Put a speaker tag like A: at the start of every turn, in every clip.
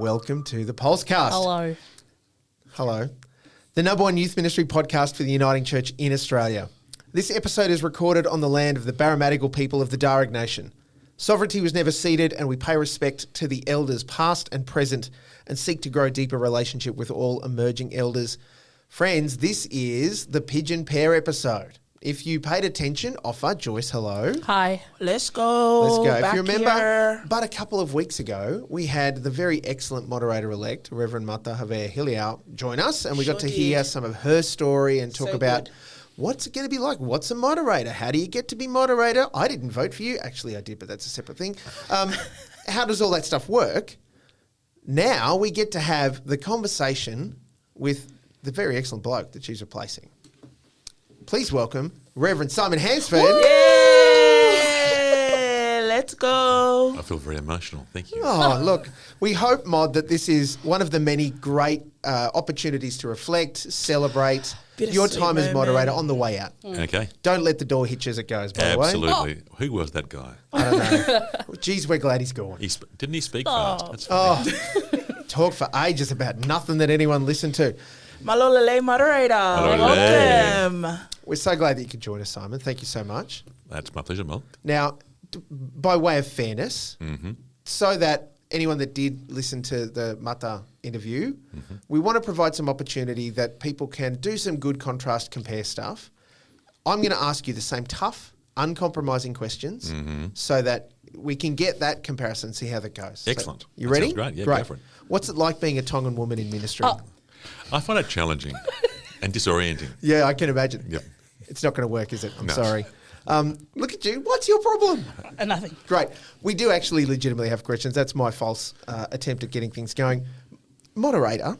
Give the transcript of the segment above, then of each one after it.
A: welcome to the PULSEcast.
B: Hello.
A: Hello. The number one youth ministry podcast for the Uniting Church in Australia. This episode is recorded on the land of the Barramadigal people of the Darug Nation. Sovereignty was never ceded, and we pay respect to the elders past and present and seek to grow deeper relationship with all emerging elders. Friends, this is the Pigeon Pair episode. If you paid attention, offer, Joyce, hello.
B: Hi.
C: Let's go.
A: Let's go.
C: Back
A: If you remember,
C: here.
A: but a couple of weeks ago, we had the very excellent Moderator-Elect, Reverend Mata Havea Hiliau, join us, and we got to hear some of her story and talk
C: So
A: about
C: good.
A: what's it going to be like. What's a moderator? How do you get to be moderator? I didn't vote for you. Actually, I did, but that's a separate thing. How does all that stuff work? Now we get to have the conversation with the very excellent bloke that she's replacing. Please welcome Reverend Simon Hansford.
C: Yay! Let's go.
D: I feel very emotional. Thank you.
A: Oh, look, we hope, Mod, that this is one of the many great opportunities to reflect, celebrate your
C: Bittersweet
A: time as
C: moment.
A: moderator on the way out.
D: Okay.
A: Don't let the door hit you as it goes, by the way.
D: Absolutely. Who was that guy?
A: I don't know. Geez, we're glad he's gone.
D: Didn't he speak fast? That's funny.
A: Talk for ages about nothing that anyone listened to.
C: Malolele moderator.
D: Malolele.
C: Welcome.
A: We're so glad that you could join us, Simon. Thank you so much.
D: That's my pleasure, Molk.
A: Now, by way of fairness, so that anyone that did listen to the Mata interview, we want to provide some opportunity that people can do some good contrast compare stuff. I'm going to ask you the same tough, uncompromising questions so that we can get that comparison, see how that goes.
D: Excellent.
A: So, you
D: That
A: ready?
D: sounds great. Yeah, go for it.
A: What's it like being a Tongan woman in ministry?
D: I find it challenging and disorienting.
A: Yeah, I can imagine.
D: Yep.
A: It's not going to work, is it? I'm
D: No.
A: sorry. Look at you. What's your problem?
B: Nothing.
A: Great. We do actually legitimately have questions. That's my false attempt at getting things going. Moderator,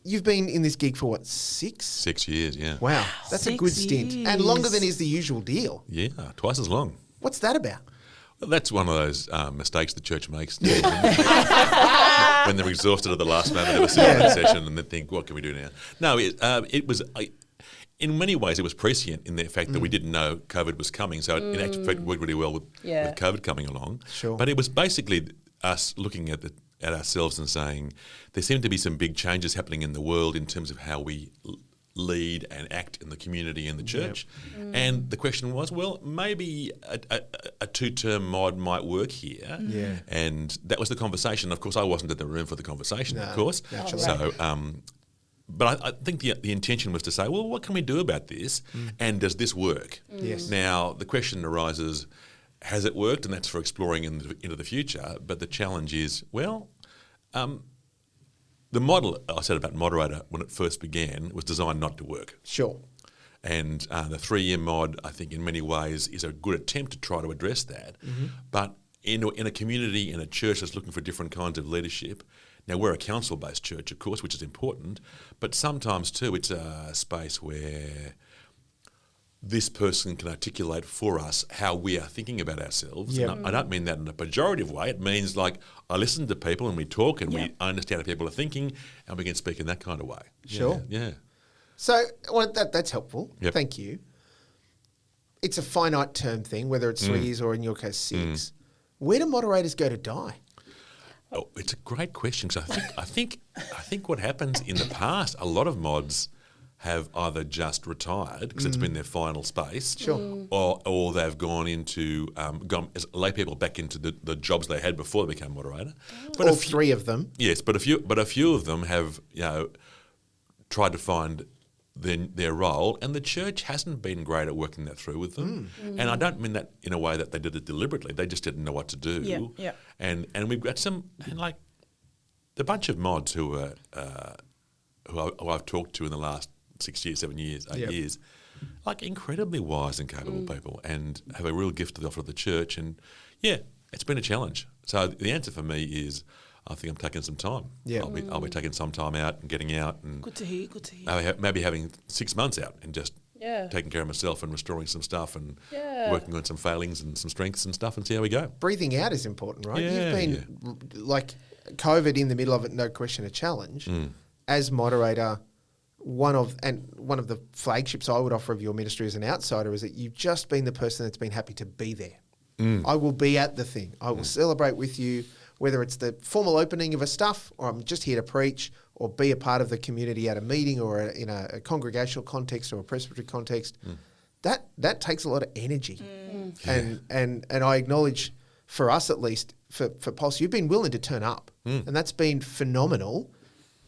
A: you've been in this gig for what, 6?
D: 6 years, yeah.
A: Wow, that's a good
C: 6
A: stint.
C: years.
A: And longer than is the usual deal.
D: Yeah, twice as long.
A: What's that about?
D: Well, that's one of those mistakes the church makes when they're exhausted at the last moment of a session and they think, what can we do now? No, it was... in many ways, it was prescient in the fact that we didn't know COVID was coming. So it actually worked really well with COVID coming along.
A: Sure.
D: But it was basically us looking at ourselves and saying there seem to be some big changes happening in the world in terms of how we lead and act in the community and the church. And the question was, well, maybe a two-term mod might work here.
A: Yeah.
D: And that was the conversation. Of course, I wasn't in the room for the conversation,
A: No,
D: of course.
A: naturally.
D: So... but I think the intention was to say, well, what can we do about this? And does this work?
A: Yes.
D: Now, the question arises, has it worked? And that's for exploring into the future. But the challenge is, well, the model I said about moderator when it first began was designed not to work.
A: Sure.
D: And the 3-year mod, I think, in many ways is a good attempt to try to address that. But in a community, in a church that's looking for different kinds of leadership, now, we're a council-based church, of course, which is important, but sometimes, too, it's a space where this person can articulate for us how we are thinking about ourselves.
A: Yep.
D: And I don't mean that in a pejorative way. It means, like, I listen to people and we talk and we understand how people are thinking and we can speak in that kind of way.
A: Sure.
D: Yeah.
A: So that's helpful.
D: Yep.
A: Thank you. It's a finite term thing, whether it's 3 years or in your case 6. Where do moderators go to die?
D: Oh, it's a great question because I think what happens in the past, a lot of mods have either just retired because it's been their final space, or they've gone into gone as lay people back into the jobs they had before they became moderator. But
A: All 3 of them.
D: yes, but a few of them have tried to find their role, and the church hasn't been great at working that through with them. And I don't mean that in a way that they did it deliberately. They just didn't know what to do.
C: Yeah.
D: And we've got some, and like the bunch of mods who I've talked to in the last 6 years, 7 years, 8 years, like incredibly wise and capable people, and have a real gift to offer to the church. And yeah, it's been a challenge. So the answer for me is, I think I'm taking some time.
A: Yeah.
D: I'll be taking some time out and getting out and
C: Good to hear.
D: maybe having 6 months out and just taking care of myself and restoring some stuff and working on some failings and some strengths and stuff and see how we go.
A: Breathing out is important, right?
D: Yeah,
A: You've been like COVID in the middle of it, no question, a challenge. As moderator, one of the flagships I would offer of your ministry as an outsider is that you've just been the person that's been happy to be there. I will be at the thing. I will celebrate with you. whether it's the formal opening of a stuff, or I'm just here to preach, or be a part of the community at a meeting, or in a congregational context or a presbytery context. That takes a lot of energy, and I acknowledge, for us at least, for Pulse, you've been willing to turn up, and that's been phenomenal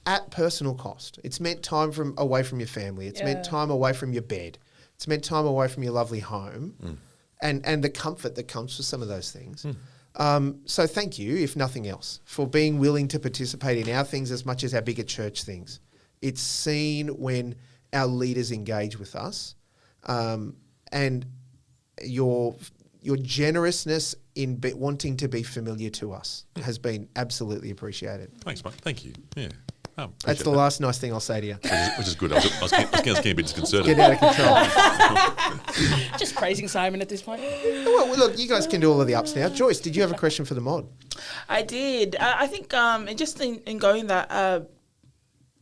A: at personal cost. It's meant time away from your family. It's meant time away from your bed. It's meant time away from your lovely home, and the comfort that comes with some of those things. So thank you, if nothing else, for being willing to participate in our things as much as our bigger church things. It's seen when our leaders engage with us, and your generousness in wanting to be familiar to us has been absolutely appreciated.
D: Thanks, mate. Thank you. Yeah.
A: That's the last nice thing I'll say to you.
D: Which is good. I was getting a bit disconcerted.
A: Get out of control.
B: Just praising Simon at this point.
A: Well, look, you guys can do all of the ups now. Joyce, did you have a question for the mod?
C: I did. I think just in going that, I'm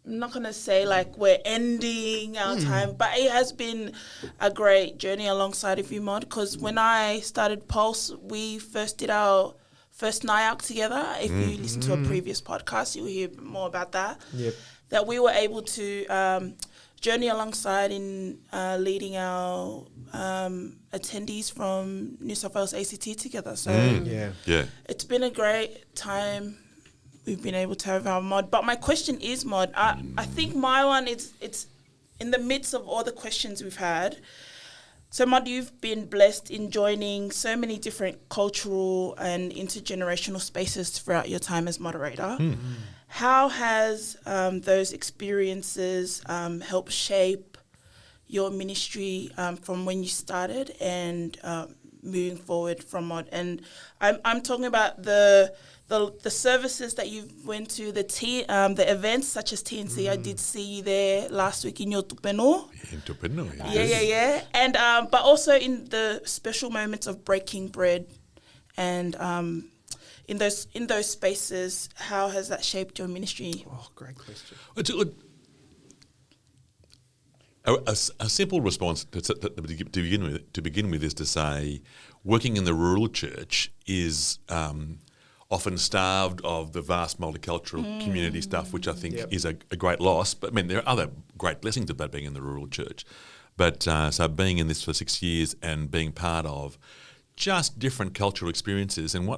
C: not going to say like we're ending our time, but it has been a great journey alongside of you, Mod, because when I started Pulse, we first did our first night out together. If you listen to a previous podcast, you'll hear more about that.
A: Yep.
C: That we were able to journey alongside in leading our attendees from New South Wales ACT together. So it's been a great time. We've been able to have our mod. But my question is, Mod, I think my one, it's in the midst of all the questions we've had. So, Mod, you've been blessed in joining so many different cultural and intergenerational spaces throughout your time as moderator. How has those experiences helped shape your ministry from when you started and moving forward from Mod? And I'm talking about the services that you went to, the events such as TNC. I did see you there last week in your Tupeno.
D: In Tupeno,
C: Yeah. And but also in the special moments of breaking bread, and in those spaces, how has that shaped your ministry?
A: Oh, great question.
D: A simple response to begin with is to say, working in the rural church is often starved of the vast multicultural community stuff, which I think is a great loss. But I mean, there are other great blessings about being in the rural church. But so being in this for 6 years and being part of just different cultural experiences, and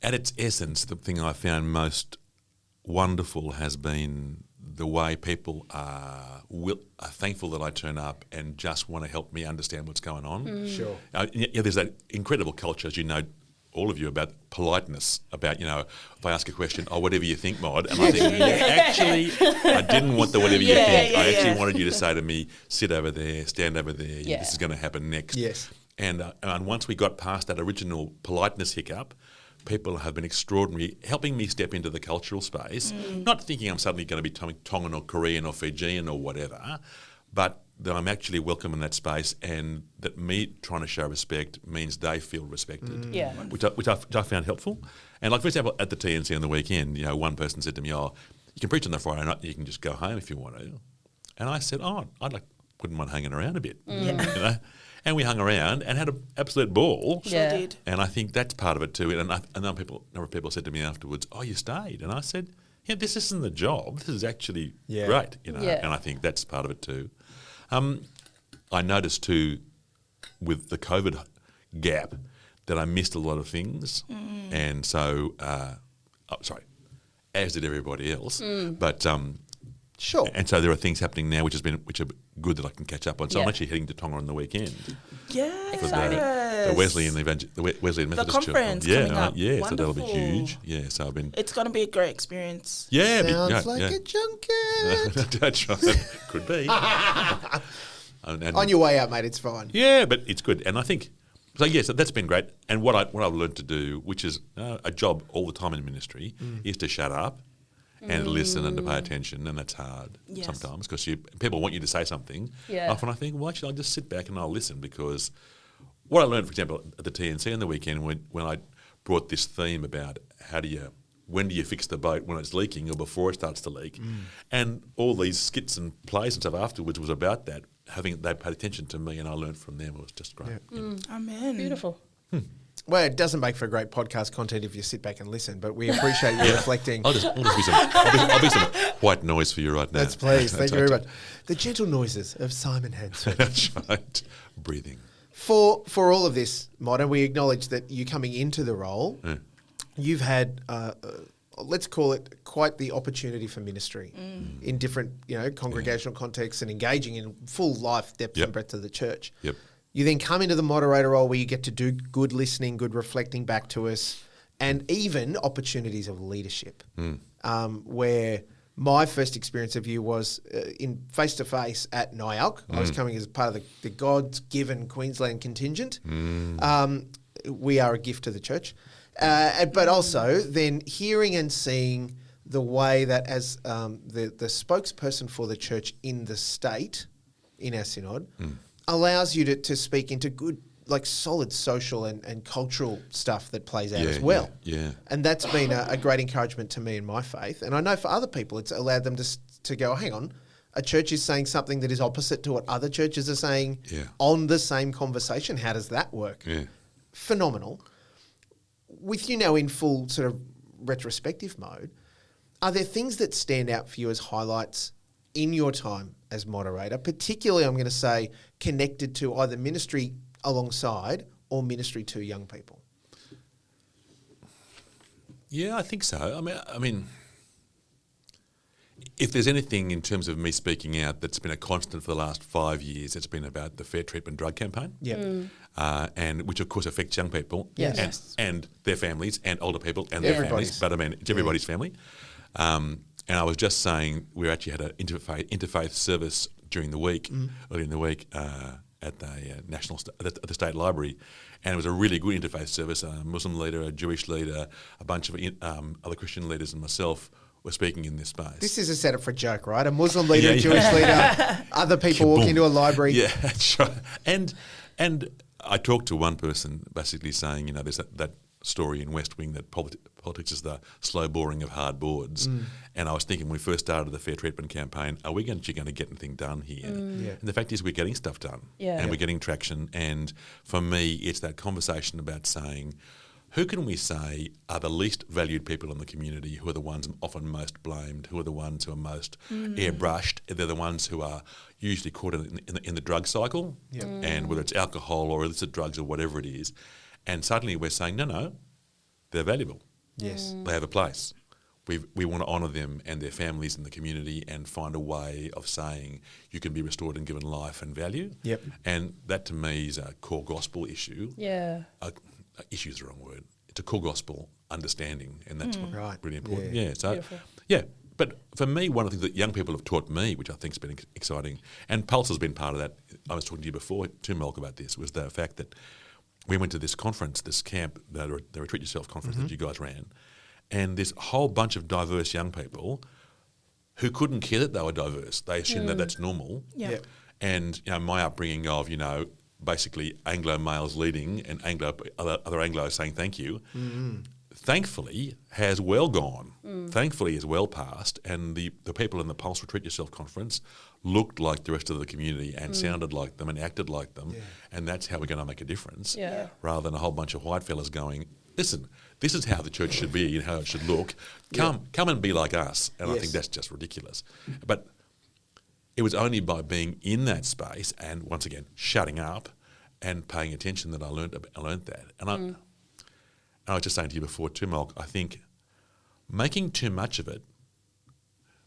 D: at its essence, the thing I found most wonderful has been the way people are thankful that I turn up and just want to help me understand what's going on.
A: Sure.
D: There's that incredible culture, as you know, all of you, about politeness, about, if I ask a question, whatever you think, Mod, and I think, actually, I didn't want the whatever you think. I actually wanted you to say to me, sit over there, stand over there, this is going to happen next.
A: Yes.
D: And once we got past that original politeness hiccup, people have been extraordinary, helping me step into the cultural space, not thinking I'm suddenly going to be Tongan or Korean or Fijian or whatever, but that I'm actually welcome in that space, and that me trying to show respect means they feel respected, which I found helpful. And like, for example, at the TNC on the weekend, one person said to me, you can preach on the Friday night, you can just go home if you want to. And I said, wouldn't mind hanging around a bit. And we hung around and had an absolute ball.
C: Sure did.
D: And I think that's part of it too. And a number of people said to me afterwards, you stayed. And I said, this isn't the job. This is actually great. And I think that's part of it too. I noticed too, with the COVID gap, that I missed a lot of things. And so, as did everybody else. But
A: sure.
D: And so there are things happening now which are good that I can catch up on. So I'm actually heading to Tonga on the weekend.
C: Yeah,
D: for the Wesleyan Methodist
C: conference
D: Church.
C: coming up.
D: So that'll be huge. Yeah, so I've been.
C: It's going to be a great experience.
D: Yeah,
A: sounds like a junket.
D: That's right. Could be. and
A: on your way out, mate. It's fine.
D: Yeah, but it's good, and I think so. Yeah, so that's been great. And what I've learned to do, which is a job all the time in ministry, is to shut up and listen and to pay attention, and that's hard sometimes because people want you to say something.
B: Yeah.
D: Often I think, well, actually, I'll just sit back and I'll listen, because what I learned, for example, at the TNC on the weekend when I brought this theme about when do you fix the boat when it's leaking or before it starts to leak, and all these skits and plays and stuff afterwards was about that. They paid attention to me and I learned from them. It was just great.
C: Amen.
B: Beautiful.
A: Well, it doesn't make for great podcast content if you sit back and listen, but we appreciate you reflecting.
D: I'll be some white noise for you right now.
A: That's please. Thank you very much. The gentle noises of Simon Hansford.
D: That's right. Breathing.
A: For all of this, Mod, we acknowledge that you coming into the role, you've had, let's call it, quite the opportunity for ministry in different, congregational contexts and engaging in full life depth and breadth of the church.
D: Yep.
A: You then come into the moderator role where you get to do good listening, good reflecting back to us, and even opportunities of leadership, where my first experience of you was in face-to-face at NIALC. I was coming as part of the God's-given Queensland contingent. We are a gift to the church. But also then hearing and seeing the way that as the spokesperson for the church in the state, in our synod, allows you to speak into good, like solid social and cultural stuff that plays out as well.
D: Yeah.
A: And that's been a great encouragement to me in my faith. And I know for other people, it's allowed them to go, hang on, a church is saying something that is opposite to what other churches are saying on the same conversation. How does that work?
D: Yeah.
A: Phenomenal. With you now in full sort of retrospective mode, are there things that stand out for you as highlights in your time as moderator, particularly, I'm going to say, connected to either ministry alongside or ministry to young people?
D: Yeah, I think so. I mean, if there's anything in terms of me speaking out that's been a constant for the last 5 years, it's been about the Fair Treatment Drug campaign. And which of course affects young people and their families and older people and their families. But I mean, it's everybody's family. And I was just saying we actually had an interfaith service during the week, early in the week, at the State Library, and it was a really good interfaith service. A Muslim leader, a Jewish leader, a bunch of other Christian leaders, and myself were speaking in this space.
A: This is a setup for a joke, right? A Muslim leader, a Jewish leader, other people walk into a library.
D: Yeah, that's right. And I talked to one person basically saying, there's that story in West Wing that politics is the slow boring of hard boards. And I was thinking when we first started the Fair Treatment campaign, are we actually going to get anything done here? And the fact is we're getting stuff done and we're getting traction. And for me, it's that conversation about saying, who can we say are the least valued people in the community, who are the ones often most blamed, who are the ones who are most airbrushed? They're the ones who are usually caught in the drug cycle, and whether it's alcohol or illicit drugs or whatever it is. And suddenly we're saying, no, they're valuable.
A: Yes.
D: They have a place. We want to honour them and their families in the community and find a way of saying you can be restored and given life and value.
A: Yep.
D: And that to me is a core gospel issue.
B: Yeah.
D: Issue is the wrong word. It's a core gospel understanding, and that's really important.
A: Yeah.
D: So,
B: Beautiful.
D: But for me, one of the things that young people have taught me, which I think has been exciting, and Pulse has been part of that. I was talking to you before, to Molk, about this, was the fact that we went to this conference, this camp, the Retreat Yourself conference that you guys ran, and this whole bunch of diverse young people who couldn't care that they were diverse. They assumed that that's normal.
A: Yep.
D: And my upbringing of, basically Anglo males leading and other Anglos saying thank you, thankfully has well gone. Thankfully is well past, and the people in the Pulse Retreat Yourself conference looked like the rest of the community and sounded like them and acted like them, and that's how we're going to make a difference, rather than a whole bunch of white fellas going, listen, this is how the church should be and how it should look. Come and be like us. And I think that's just ridiculous. But it was only by being in that space and, once again, shutting up and paying attention that I learned that. And I was just saying to you before too, Molk, I think making too much of it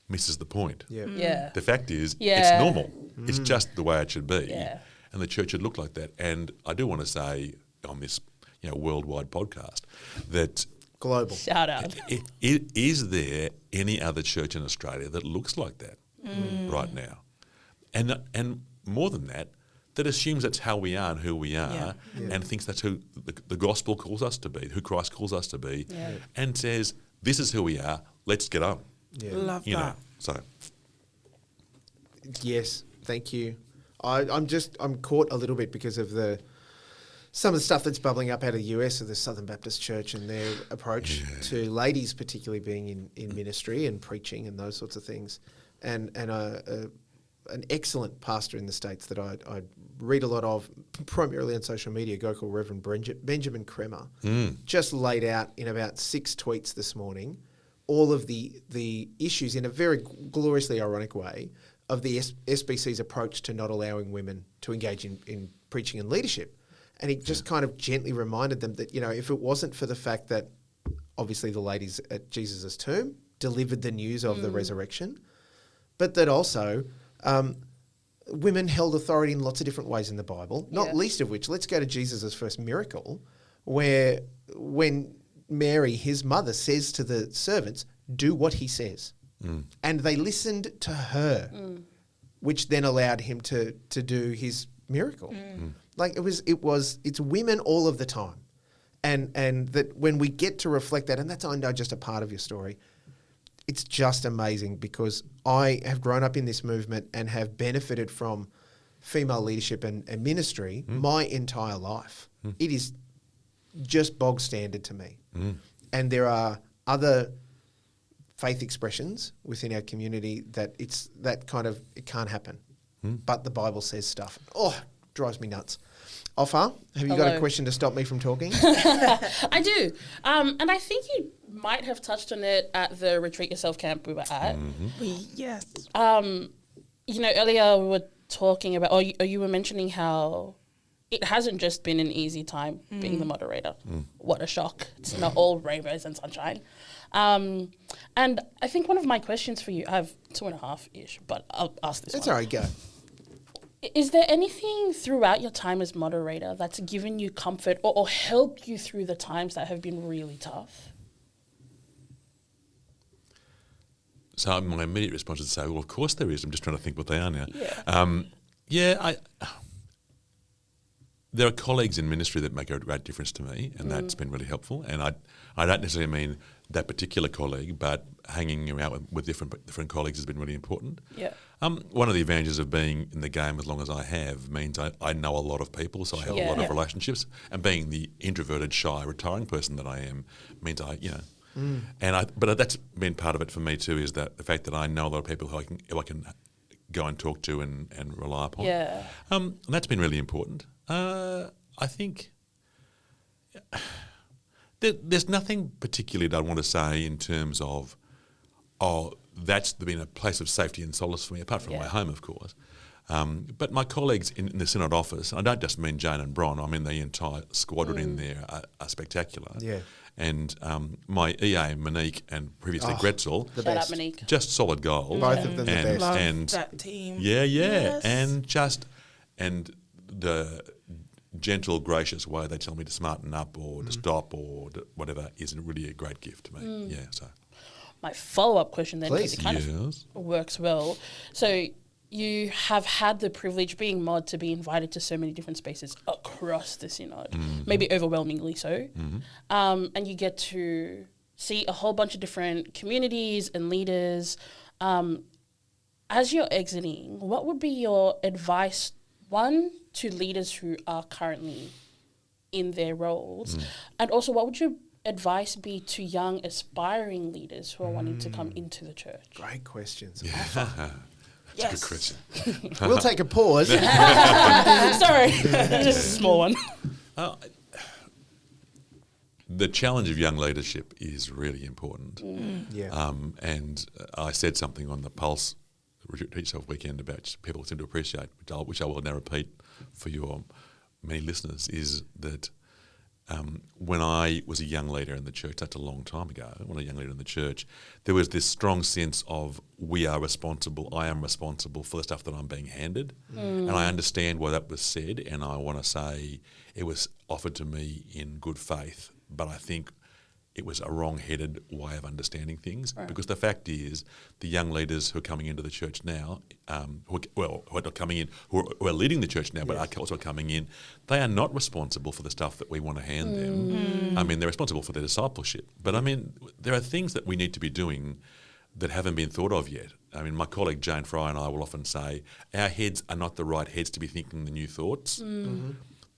D: misses the point. The fact is, it's normal. It's just the way it should be. And the church should look like that. And I do want to say on this worldwide podcast that
A: global
B: shout out.
D: Is there any other church in Australia that looks like that right now? And more than that assumes that's how we are and who we are, and thinks that's who the gospel calls us to be, who Christ calls us to be, and says, this is who we are, let's get on.
C: Love that.
D: So.
A: Yes, thank you. I'm caught a little bit because of some of the stuff that's bubbling up out of the US of the Southern Baptist Church and their approach to ladies, particularly being in ministry and preaching and those sorts of things. And an excellent pastor in the States that I read a lot of, primarily on social media, a guy called Reverend Benjamin Kremer, just laid out in about 6 tweets this morning all of the issues in a very gloriously ironic way of the SBC's approach to not allowing women to engage in preaching and leadership. And he just kind of gently reminded them that, if it wasn't for the fact that obviously the ladies at Jesus' tomb delivered the news of the resurrection, but that also women held authority in lots of different ways in the Bible, not least of which, let's go to Jesus' first miracle, where when Mary, his mother, says to the servants, do what he says. And they listened to her, which then allowed him to do his miracle. Like it's women all of the time. And that when we get to reflect that, and that's, I know, just a part of your story, it's just amazing because I have grown up in this movement and have benefited from female leadership and ministry my entire life. It is just bog standard to me. And there are other faith expressions within our community that it can't happen. But the Bible says stuff. Oh, drives me nuts. Alpha, have you got a question to stop me from talking?
B: I do. And I think you might have touched on it at the Retreat Yourself camp we were at.
C: Yes.
B: Earlier we were talking about, or you were mentioning how it hasn't just been an easy time being the moderator. What a shock. It's not all rainbows and sunshine. And I think one of my questions for you, I have 2.5-ish, but I'll ask this one.
A: That's all right, go.
B: Is there anything throughout your time as moderator that's given you comfort or helped you through the times that have been really tough?
D: So my immediate response is to say, well, of course there is. I'm just trying to think what they are now. There are colleagues in ministry that make a great difference to me, and that's been really helpful. And I don't necessarily mean that particular colleague, but hanging around with different colleagues has been really important.
B: Yeah.
D: One of the advantages of being in the game as long as I have means I know a lot of people, so I have a lot of relationships. And being the introverted, shy, retiring person that I am means but that's been part of it for me too, is that the fact that I know a lot of people who I can go and talk to and rely upon.
B: Yeah.
D: And that's been really important. I think there's nothing particularly that I want to say in terms of, that's been a place of safety and solace for me, apart from my home, of course. But my colleagues in the Synod office, I don't just mean Jane and Bron, I mean the entire squadron in there are spectacular. Yeah. And my EA, Monique, and previously Gretzel,
B: Shout out Monique.
D: just solid gold.
A: Both of them the best.
C: Love that team.
D: Yeah.
C: Yes.
D: And the gentle, gracious way they tell me to smarten up or to stop or whatever is really a great gift to me. Yeah, so.
B: My follow-up question then, because it kind
D: of
B: works well. So you have had the privilege, being mod, to be invited to so many different spaces across the Synod, maybe overwhelmingly so. And you get to see a whole bunch of different communities and leaders. As you're exiting, what would be your advice, one, to leaders who are currently in their roles, and also what would your advice be to young aspiring leaders who are wanting to come into the church?
A: Great questions.
D: That's a good question.
A: We'll take a pause.
B: Sorry, just a small one.
D: The challenge of young leadership is really important. And I said something on the Pulse Retreat Yourself weekend about people seem to appreciate, which I will now repeat for your many listeners, is that when I was a young leader in the church, that's a long time ago, when I was a young leader in the church, there was this strong sense of I am responsible for the stuff that I'm being handed. And I understand why that was said, and I want to say it was offered to me in good faith, but I think it was a wrong-headed way of understanding things, because the fact is the young leaders who are coming into the church now, who are not coming in, who are leading the church now, but are also coming in, they are not responsible for the stuff that we want to hand them. I mean, they're responsible for their discipleship. But I mean, there are things that we need to be doing that haven't been thought of yet. I mean, my colleague Jane Fry and I will often say, our heads are not the right heads to be thinking the new thoughts.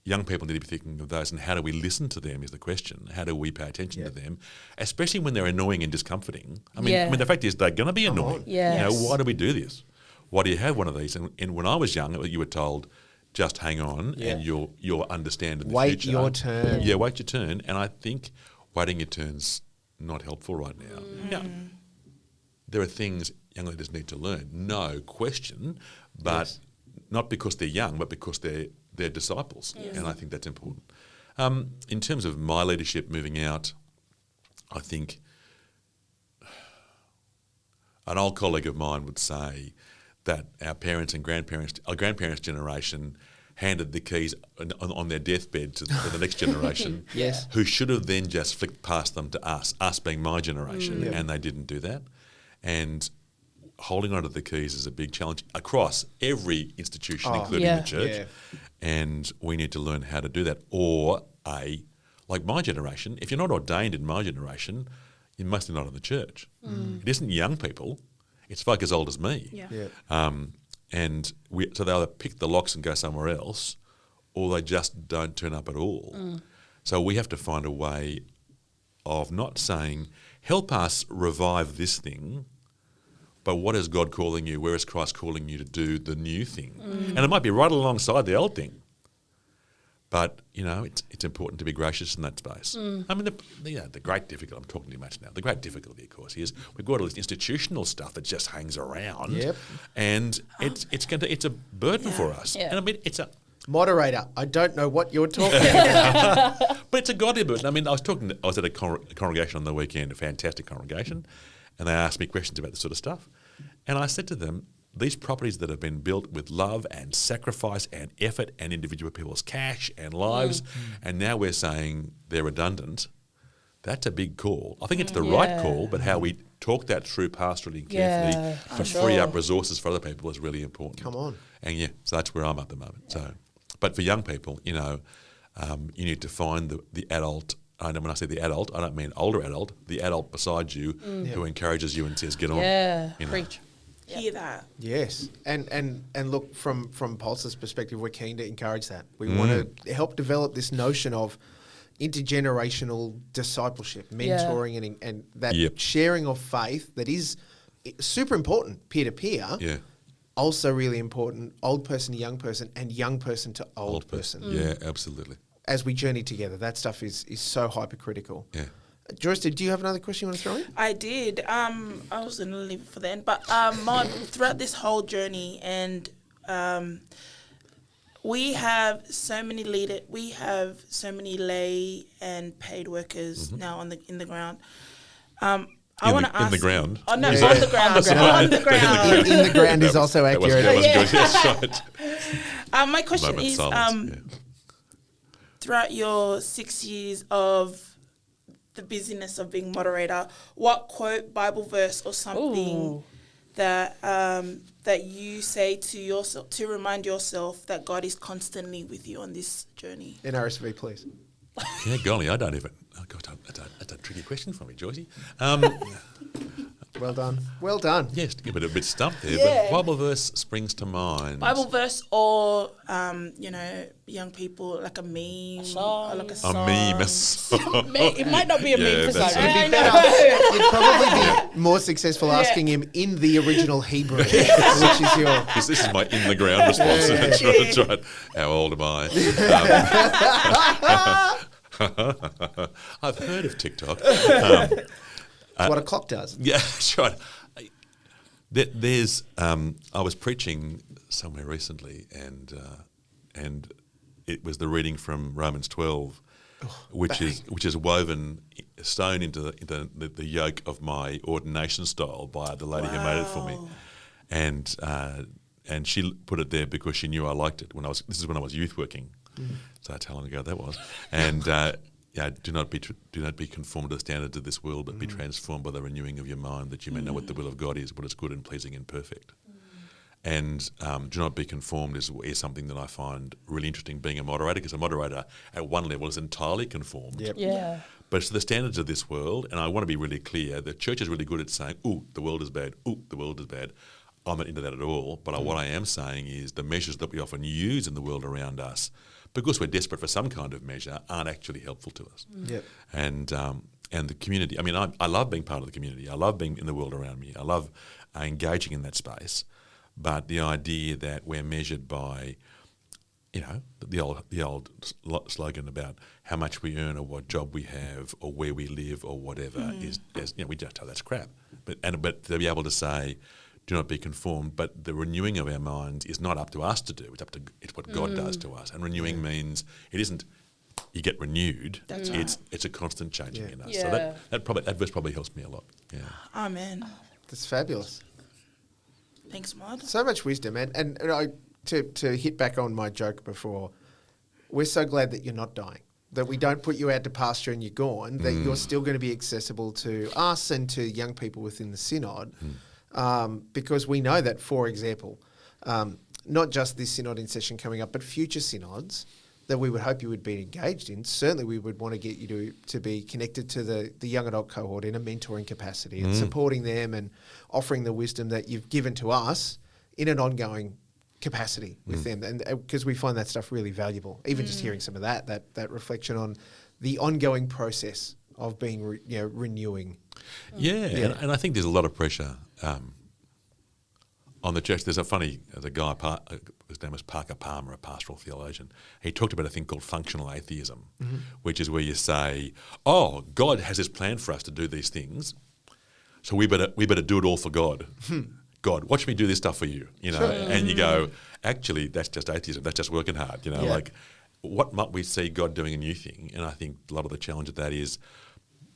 D: Young people need to be thinking of those, and how do we listen to them is the question. How do we pay attention to them, especially when they're annoying and discomforting? I mean, the fact is they're going to be annoying.
B: Yes.
D: Why do we do this? why do you have one of these? And when I was young, you were told, just hang on and you'll understand in the
A: Wait
D: future.
A: your turn.
D: Yeah, wait your turn. And I think waiting your turn's not helpful right now. Now, there are things young leaders need to learn, no question, but not because they're young, but because they're disciples. And I think that's important. In terms of my leadership moving out, I think an old colleague of mine would say that our parents and our grandparents' generation handed the keys on their deathbed to the next generation, who should have then just flicked past them to us being my generation, and they didn't do that. And holding on to the keys is a big challenge across every institution, including the church. Yeah. And we need to learn how to do that. Or like my generation, if you're not ordained in my generation, you're mostly not in the church. It isn't young people, it's folk as old as me. And so they either pick the locks and go somewhere else, or they just don't turn up at all. So we have to find a way of not saying, help us revive this thing, but what is God calling you? Where is Christ calling you to do the new thing? And it might be right alongside the old thing. But, it's important to be gracious in that space. I mean, the great difficulty, I'm talking too much now, the great difficulty, of course, is we've got all this institutional stuff that just hangs around. And it's a burden for us. And I mean, it's a...
A: Moderator, I don't know what you're talking about.
D: But it's a godly burden. I mean, I was at a congregation on the weekend, a fantastic congregation, and they asked me questions about this sort of stuff. And I said to them, these properties that have been built with love and sacrifice and effort and individual people's cash and lives, and now we're saying they're redundant, that's a big call. I think it's the right call, but how we talk that through pastorally and carefully to free up resources for other people is really important.
A: Come on.
D: And so that's where I'm at the moment. So, but for young people, you need to find the adult. And when I say the adult, I don't mean older adult, the adult beside you who encourages you and says, get on.
B: Yeah, preach.
C: Hear that.
A: Yes. And look, from Pulse's perspective, we're keen to encourage that. We want to help develop this notion of intergenerational discipleship, mentoring and that sharing of faith that is super important, peer-to-peer.
D: Yeah.
A: Also really important, old person to young person and young person to old person.
D: Yeah, absolutely.
A: As we journey together, that stuff is so hypercritical.
D: Yeah.
A: Joyce, do you have another question you want to throw in?
C: I did. I was going to leave it for the end. But Mod, throughout this whole journey, and we have so many lay and paid workers now in the ground. I want to ask...
D: In the ground?
C: Oh, no, on the ground. On the ground.
A: In the ground is also accurate.
D: That was good. Yes, right.
C: My question is, throughout your 6 years of the busyness of being moderator, what quote, Bible verse or something that you say to yourself to remind yourself that God is constantly with you on this journey?
A: In RSV, please.
D: Yeah, golly, I don't even... Oh, God, that's a tricky question for me, Joyce.
A: Well done. Well done.
D: Yes, a bit stumped there, but Bible verse springs to mind.
C: Bible verse or, young people, like a meme. Or like a song.
D: A meme.
B: It might not be a meme for some.
A: You'd probably be more successful asking him in the original Hebrew, which is your...
D: This is my in-the-ground response. That's right. How old am I? I've heard of TikTok.
A: What a clock does.
D: Yeah, that's right. There's I was preaching somewhere recently, and it was the reading from Romans 12, which is woven sewn into the yoke of my ordination style by the lady who made it for me, and she put it there because she knew I liked it. This is when I was youth working, so that's how long ago that was, and. Do not be conformed to the standards of this world, but be transformed by the renewing of your mind, that you may know what the will of God is, what is good and pleasing and perfect. And do not be conformed is something that I find really interesting being a moderator, because a moderator at one level is entirely conformed.
A: Yep.
B: Yeah.
D: But it's to the standards of this world, and I want to be really clear, the church is really good at saying, ooh, the world is bad, ooh, the world is bad. I'm not into that at all, but what I am saying is the measures that we often use in the world around us, because we're desperate for some kind of measure, aren't actually helpful to us.
A: Yep.
D: And the community, I mean, I love being part of the community. I love being in the world around me. I love engaging in that space. but the idea that we're measured by, the old slogan about how much we earn or what job we have or where we live or whatever is we just that's crap. But to be able to say, do not be conformed, but the renewing of our minds is not up to us to do. It's what God does to us, and renewing means it isn't. You get renewed.
C: That's
D: it's a constant changing in us.
B: Yeah.
D: So that verse probably helps me a lot. Yeah.
C: Amen.
A: That's fabulous.
C: Thanks, Mod.
A: So much wisdom, and to hit back on my joke before, we're so glad that you're not dying, that we don't put you out to pasture and you're gone, that you're still going to be accessible to us and to young people within the Synod, because we know that, for example, not just this Synod in session coming up, but future Synods that we would hope you would be engaged in. Certainly we would want to get you to be connected to the young adult cohort in a mentoring capacity and supporting them and offering the wisdom that you've given to us in an ongoing capacity with them. And because we find that stuff really valuable, even just hearing some of that reflection on the ongoing process of being renewing.
D: And I think there's a lot of pressure on the church. There's a guy, his name was Parker Palmer, a pastoral theologian. He talked about a thing called functional atheism, which is where you say, "Oh, God has this plan for us to do these things, so we better do it all for God." God, watch me do this stuff for you, and you go, actually, that's just atheism. That's just working hard, like what might we see God doing a new thing? And I think a lot of the challenge of that is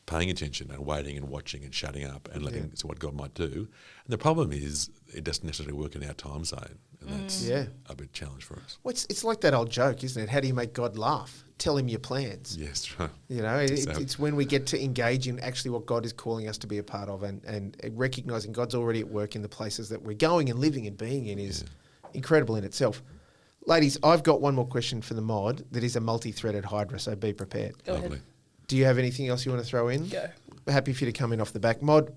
D: paying attention and waiting and watching and shutting up and letting see what God might do. And the problem is it doesn't necessarily work in our time zone, and that's a big challenge for us.
A: Well, it's like that old joke, isn't it? How do you make God laugh? Tell him your plans.
D: Yes, right.
A: It's when we get to engage in actually what God is calling us to be a part of, and recognising God's already at work in the places that we're going and living and being in is incredible in itself. Ladies, I've got one more question for the mod that is a multi-threaded hydra, so be prepared.
B: Go ahead.
A: Do you have anything else you want to throw in?
B: Go.
A: We're happy for you to come in off the back. Mod,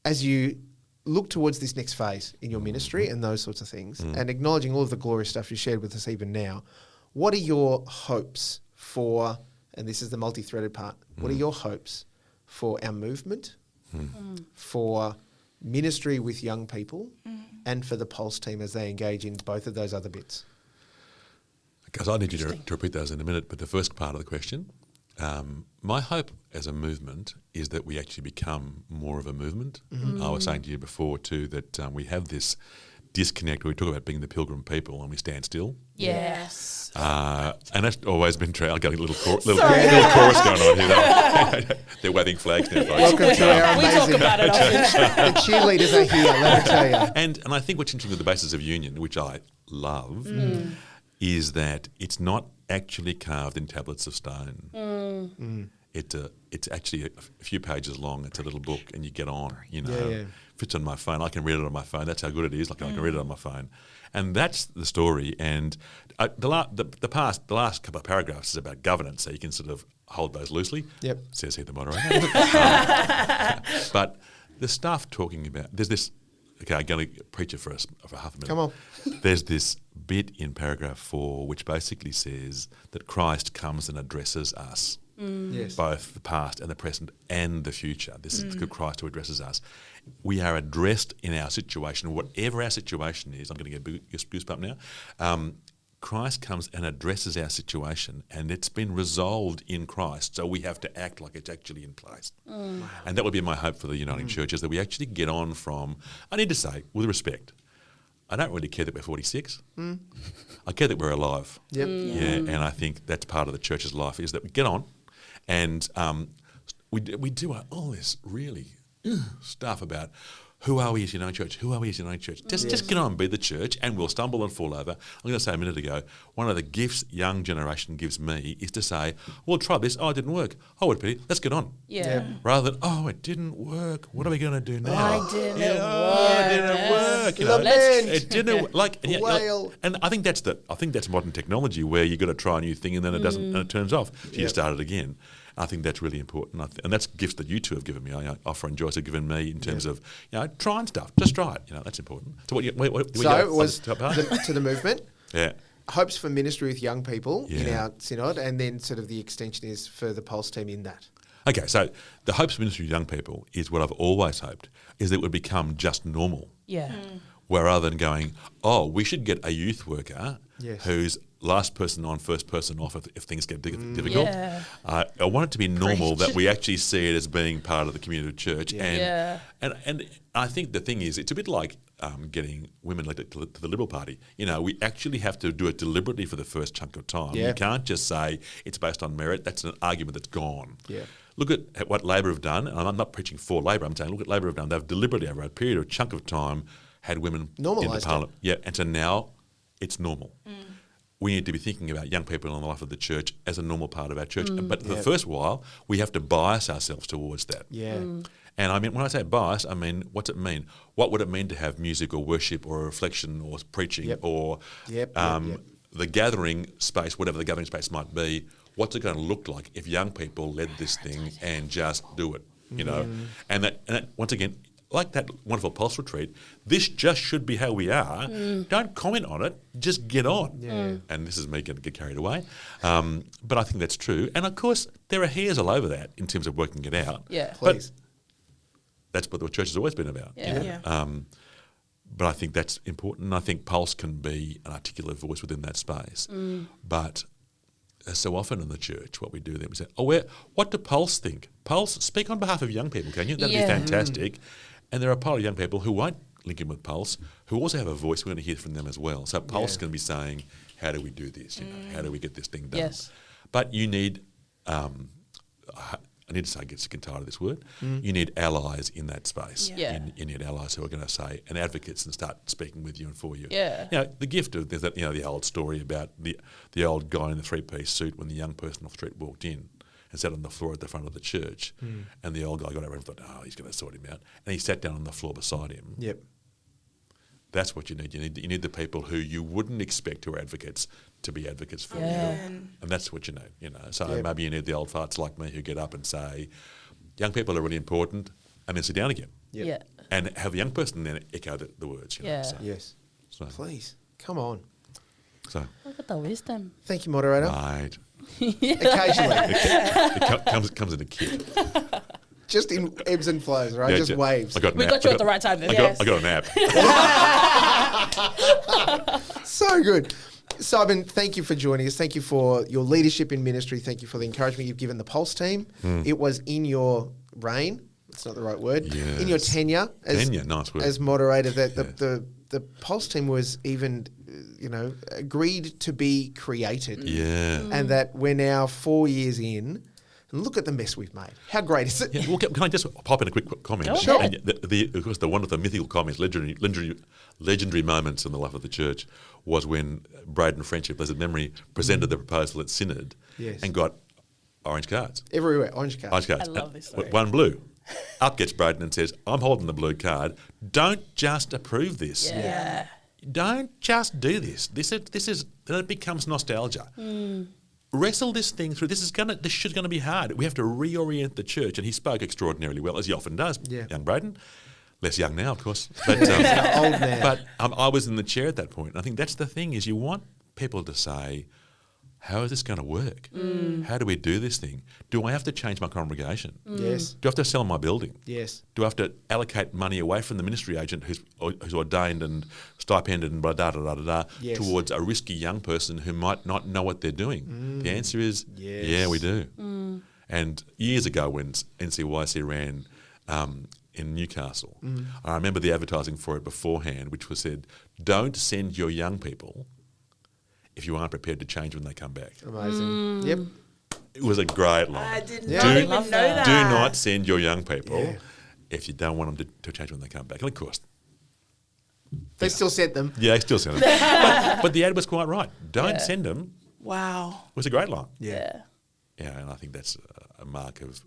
A: as you look towards this next phase in your ministry and those sorts of things, and acknowledging all of the glorious stuff you shared with us even now, what are your hopes for, and this is the multi-threaded part, what are your hopes for our movement, for ministry with young people, and for the Pulse team as they engage in both of those other bits?
D: Because I need you to repeat those in a minute, but the first part of the question, my hope as a movement is that we actually become more of a movement. I was saying to you before too that we have this disconnect where we talk about being the pilgrim people and we stand still.
B: Yes.
D: And that's always been true. I've got a little chorus going on here. They're waving flags now, folks.
A: Welcome to our
B: We talk
A: amazing...
B: about it often.
A: The cheerleaders are here, let me tell you.
D: And I think what's interesting with the basis of union, which I love, is that it's not actually carved in tablets of stone. It's actually a few pages long. It's a little book, and you get on. Fits on my phone. I can read it on my phone. That's how good it is. I can read it on my phone, and that's the story. And the last couple of paragraphs is about governance, so you can sort of hold those loosely.
A: Yep.
D: Says here the moderator. But the stuff talking about there's this. Okay, I'm going to preach it for half a minute.
A: Come on.
D: There's this bit in paragraph 4 which basically says that Christ comes and addresses us,
A: Yes.
D: both the past and the present and the future. This is Christ who addresses us. We are addressed in our situation, whatever our situation is. I'm going to get goosebump now. Christ comes and addresses our situation, and it's been resolved in Christ, so we have to act like it's actually in place. And that would be my hope for the Uniting Church, is that we actually get on from, I need to say, with respect, I don't really care that we're 46. I care that we're alive.
A: Yep.
D: And I think that's part of the church's life, is that we get on and we do all this really stuff about who are we as Uniting Church? Who are we as Uniting Church? Just get on and be the church, and we'll stumble and fall over. I'm going to say a minute ago, one of the gifts young generation gives me is to say, well, try this. Oh, it didn't work. Oh, what a pity. Let's get on.
B: Yeah.
D: Rather than, oh, it didn't work. What are we going to do now?
B: Why didn't it work?
D: Oh, it didn't work.
A: Lament.
D: It didn't like.
A: Wail.
D: And I think that's modern technology, where you've got to try a new thing and then it doesn't, and it turns off. So you start it again. I think that's really important, and that's gifts that you two have given me. Offer and Joyce have given me in terms of trying stuff. Just try it. That's important. So what
A: was to the movement.
D: Yeah.
A: Hopes for ministry with young people in our synod, and then sort of the extension is for the Pulse team in that.
D: Okay, so the hopes for ministry with young people is what I've always hoped, is that it would become just normal.
B: Yeah.
D: where rather than going, oh, we should get a youth worker who's last person on, first person off if things get difficult.
B: Yeah.
D: I want it to be normal that we actually see it as being part of the community of church.
B: Yeah.
D: And I think the thing is, it's a bit like getting women elected to the Liberal Party. You know, we actually have to do it deliberately for the first chunk of time.
A: Yeah.
D: You can't just say it's based on merit. That's an argument that's gone.
A: Yeah.
D: Look at what Labor have done, and I'm not preaching for Labor. I'm saying look at Labor have done. They've deliberately, over a period of chunk of time, had women
A: Normalised
D: into Parliament. Yeah, and so now it's normal. We need to be thinking about young people in the life of the church as a normal part of our church. But for the first while, we have to bias ourselves towards that.
A: Yeah.
D: And I mean, when I say bias, I mean, what's it mean? What would it mean to have music or worship or reflection or preaching or the gathering space, whatever the gathering space might be? What's it going to look like if young people led this thing and just do it? You know, and that once again, like that wonderful Pulse retreat, this just should be how we are. Don't comment on it, just get on.
A: Yeah.
D: And this is me going to get carried away. But I think that's true. And of course, there are hairs all over that in terms of working it out.
B: Yeah.
A: Please.
D: But that's what the church has always been about.
B: Yeah.
D: You know? But I think that's important. And I think Pulse can be an articulate voice within that space. But so often in the church, what we do then, we say, what do Pulse think? Pulse, speak on behalf of young people, can you? That'd be fantastic. And there are a pile of young people who won't link in with Pulse, who also have a voice. We're going to hear from them as well. So Pulse can be saying, how do we do this? You know, how do we get this thing done?
B: Yes.
D: But you need, I need to say, I get sick and tired of this word, you need allies in that space.
B: Yeah.
D: You need allies who are going to say, and advocates, and start speaking with you and for you.
B: Yeah.
D: You know, the gift of, there's that, you know, the old story about the old guy in the three-piece suit when the young person off the street walked in and sat on the floor at the front of the church, and the old guy got over and thought, he's going to sort him out. And he sat down on the floor beside him.
A: Yep.
D: That's what you need. You need the people who you wouldn't expect who are advocates to be advocates for you. And that's what you need, you know. So maybe you need the old farts like me who get up and say, young people are really important, and then sit down again.
A: Yep.
B: Yeah.
D: And have a young person then echo the words, you know.
B: Yeah.
D: So,
A: Yes.
D: so,
A: Please. Come on.
D: so
B: Look at the wisdom.
A: Thank you, moderator.
D: right.
A: Occasionally.
D: It comes in a kit.
A: Just in ebbs and flows, right? Just waves.
B: We got you at the right time then.
D: I got an app.
A: So good. Simon, thank you for joining us. Thank you for your leadership in ministry. Thank you for the encouragement you've given the Pulse team. It was in your reign, it's not the right word, in your tenure
D: Nice word.
A: as moderator that the Pulse team was even, agreed to be created.
D: Yeah.
A: And that we're now 4 years in. And look at the mess we've made. How great is it?
D: Yeah, well, can I just pop in a quick comment?
B: Sure.
D: And of course, the wonderful mythical comments, legendary moments in the life of the church was when Braden Friendship, blessed memory, presented the proposal at Synod and got orange cards.
A: Everywhere, orange cards.
B: I love this story.
D: One blue. Up gets Braden and says, I'm holding the blue card. Don't just approve this.
B: Yeah.
D: Don't just do this. This is then it becomes nostalgia. Wrestle this thing through. This is going to be hard. We have to reorient the church, and he spoke extraordinarily well, as he often does.
A: Yeah.
D: Young Braden, less young now, of course. But,
A: Old man.
D: But I was in the chair at that point. And I think that's the thing: is you want people to say, "How is this going to work? How do we do this thing? Do I have to change my congregation?
A: Yes.
D: Do I have to sell my building?
A: Yes.
D: Do I have to allocate money away from the ministry agent who's ordained and stipended and blah, da, da, da, da, da,
A: Yes.
D: towards a risky young person who might not know what they're doing? The answer is, yeah, we do. And years ago when NCYC ran in Newcastle, I remember the advertising for it beforehand, which was said, don't send your young people if you aren't prepared to change when they come back.
A: Amazing. Yep.
D: It was a great line.
C: I did
A: Yeah.
C: not
A: Do-
C: even know that.
D: Do not send your young people
A: Yeah.
D: if you don't want them to change when they come back. And of course,
A: They still sent them.
D: yeah, I still send them. but the ad was quite right. Don't send them.
C: Wow.
D: It was a great line.
B: Yeah.
D: Yeah, and I think that's a mark of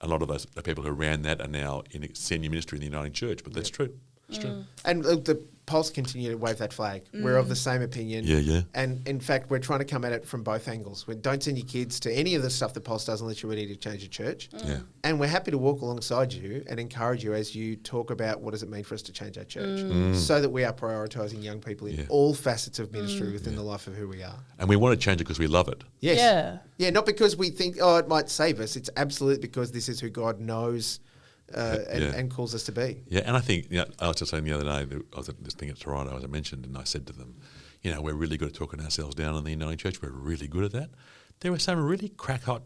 D: a lot of those the people who ran that are now in senior ministry in the Uniting Church. But that's true. It's true.
A: And the Pulse continue to wave that flag. We're of the same opinion.
D: Yeah, yeah.
A: And in fact, we're trying to come at it from both angles. We don't send your kids to any of the stuff that Pulse does unless you're ready to change your church.
D: Yeah.
A: And we're happy to walk alongside you and encourage you as you talk about what does it mean for us to change our church so that we are prioritising young people in all facets of ministry within the life of who we are.
D: And we want to change it because we love it.
A: Yes.
B: Yeah.
A: Yeah, not because we think, it might save us. It's absolutely because this is who God knows and calls us to be.
D: Yeah, and I think, I was just saying the other day, I was at this thing at Toronto, as I mentioned, and I said to them, we're really good at talking ourselves down in the Uniting Church. We're really good at that. There are some really crash hot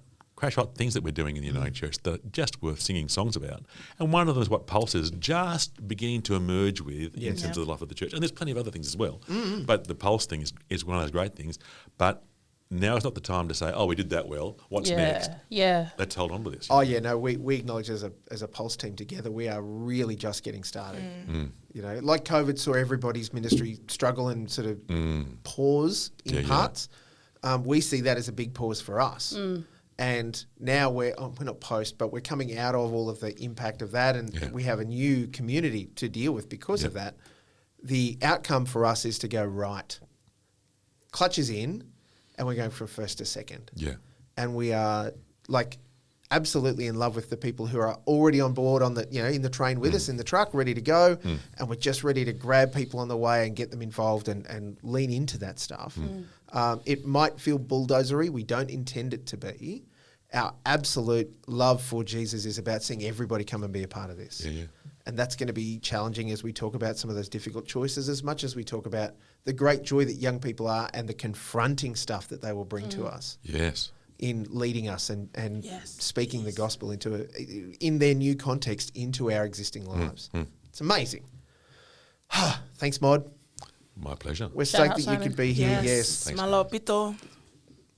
D: things that we're doing in the Uniting Church that are just worth singing songs about. And one of them is what Pulse is just beginning to emerge with in terms of the life of the church. And there's plenty of other things as well. Mm-hmm. But the Pulse thing is one of those great things. But now is not the time to say, we did that well. What's next?
B: Yeah.
D: Let's hold on to this.
A: Oh, yeah, no, we acknowledge as a Pulse team together, we are really just getting started. Like COVID saw everybody's ministry struggle and sort of pause in parts. We see that as a big pause for us. And now we're not post, but we're coming out of all of the impact of that, and we have a new community to deal with because of that. The outcome for us is to go right. Clutch is in, and we're going from first to second. Yeah. And we are absolutely in love with the people who are already on board on the in the train with us in the truck, ready to go, and we're just ready to grab people on the way and get them involved and lean into that stuff. It might feel bulldozery. We don't intend it to be. Our absolute love for Jesus is about seeing everybody come and be a part of this. Yeah. And that's going to be challenging as we talk about some of those difficult choices, as much as we talk about the great joy that young people are and the confronting stuff that they will bring to us. Yes. In leading us and speaking the gospel in their new context into our existing lives. It's amazing. Thanks, Mod.
D: My pleasure.
A: We're stoked that you could be here. Yes.
C: Thanks, Malopito.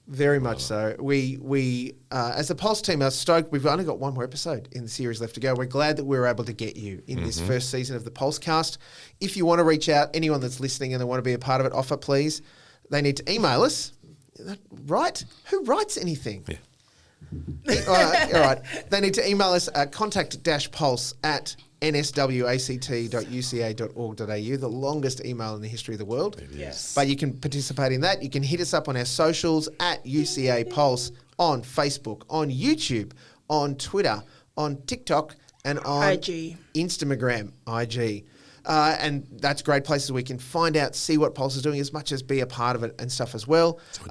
A: Very much so. We as a Pulse team are stoked. We've only got one more episode in the series left to go. We're glad that we were able to get you in this first season of the PULSEcast. If you want to reach out, anyone that's listening and they want to be a part of it, offer please. They need to email us. Right? Who writes anything? Yeah. All right. They need to email us at contact-pulse@nswact.uca.org.au, the longest email in the history of the world. Yes. But you can participate in that. You can hit us up on our socials at UCA Pulse, on Facebook, on YouTube, on Twitter, on TikTok, and on Instagram, IG. And that's great places we can find out, see what Pulse is doing as much as be a part of it and stuff as well.
D: So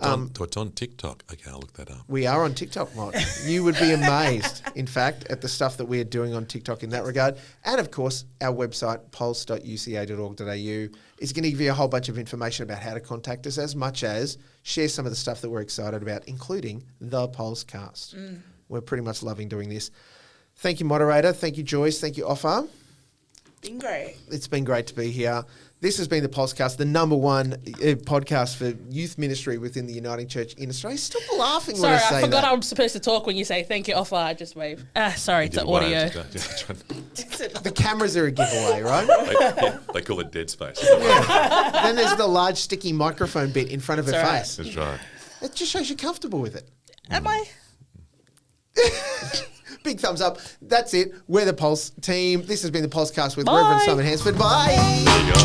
D: it's on TikTok. Okay, I'll look that up.
A: We are on TikTok, Mod. You would be amazed, in fact, at the stuff that we are doing on TikTok in that regard. And, of course, our website, pulse.uca.org.au, is going to give you a whole bunch of information about how to contact us, as much as share some of the stuff that we're excited about, including the PULSEcast. We're pretty much loving doing this. Thank you, Moderator. Thank you, Joyce. Thank you, Offa.
C: Been great.
A: It's been great to be here. This has been the PULSEcast, the number one podcast for youth ministry within the Uniting Church in Australia. Stop laughing when I say that.
B: Sorry, I forgot I'm supposed to talk when you say thank you, Offa. I just wave. Sorry, it's audio.
A: The cameras are a giveaway, right?
D: They call it dead space.
A: Yeah. Then there's the large sticky microphone bit in front of her face.
D: That's right.
A: It just shows you're comfortable with it.
B: Am I?
A: Big thumbs up. That's it. We're the Pulse team. This has been the PULSEcast with Reverend Simon Hansford. Bye.
D: There you go.